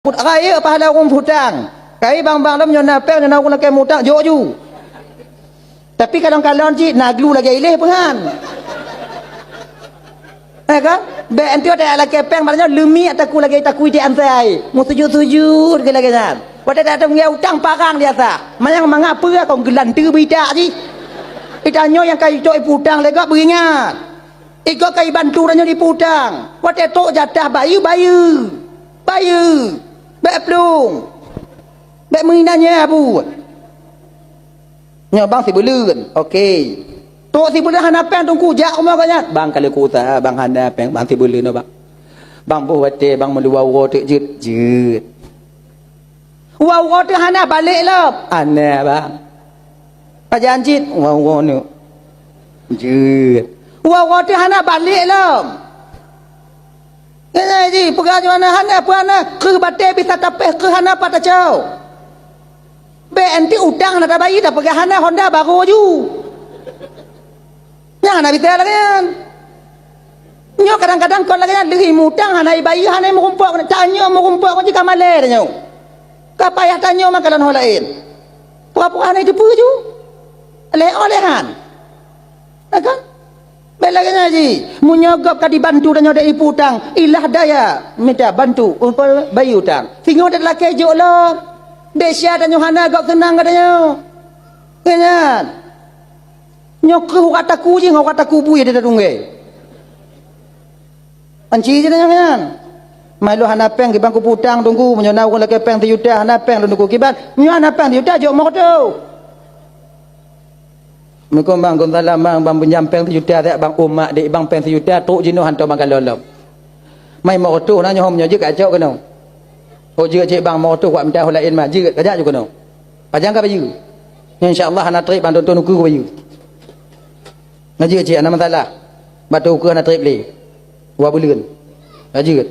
Raya pahala orang hutang. Kai bang-bang lam nyona pel nyona orang lakai hutang jo ju. Tapi kadang-kadang cik naglu lagi ilih pengan. Kan? Be antio tak laki peng maknanya lumi ataku lagi takui di antai. Mu sujud-sujud ke lagi kan. Pada datang dia hutang parang dia tak. Mayang mangapa kau gelantu bidak ji. Itanyo yang kai cok hutang lega beringat. Iko kai bantu danyo di hutang. Pada tok jatah bayu. Baik pelung. Baik menginanya abu. Nya bang si belun. Okey. Tok si belun hana peng tungku jak umur kanya. Bang kalau ku tak bang hana peng bang si belun no bang. Bang bu wate bang meluau rote jut. Wau rote hana balik lah. Ana bang. Pajan jit wau no. Jut. Wau rote hana balik lah. Ini ji pergi mana hana puana ke bate bisa tapeh ke hana pada cau. Be anti utang nak bayi dah pergi hana Honda baru ju. Yang hana bisa lagi kan. Nyo kadang-kadang kau lagi lagi mutang hana bayi hana merumpuk tanya merumpuk kau jika maler nyo. Kau payah tanya makanan hal lain. Pura-pura hana itu ju. Olehan. Kan? Belakang haji, menyogok kadi bantu dan nyodek ibu hutang, ilah daya minta bantu untuk bayi hutang. Singo dan laki jok lo, Desya dan Yohana gak senang katanya. Kenyan, nyokru kataku je, ngau kataku bu ya dia tunggu. Anci je dan kenyan. Malu hana peng ke bangku hutang tunggu, menyona orang laki peng tiuta hana peng tunggu kibat, menyona peng tiuta jok mau tu. Mereka bang gontalam bang penyampeng sejuta tak bang umat dek bang peng sejuta tok jenuh hantar bang kalolom. Mai mau tu nanya hom nyoje kacau kena. Oh jika cik bang mau tu kuat minta hol lain mah jika kajak juga kena. Pajang ka baju. Insya-Allah hana trip bang tonton ku baju. Ngaji cik ana masalah. Batu ku hana trip le. Wa bulan. Ngaji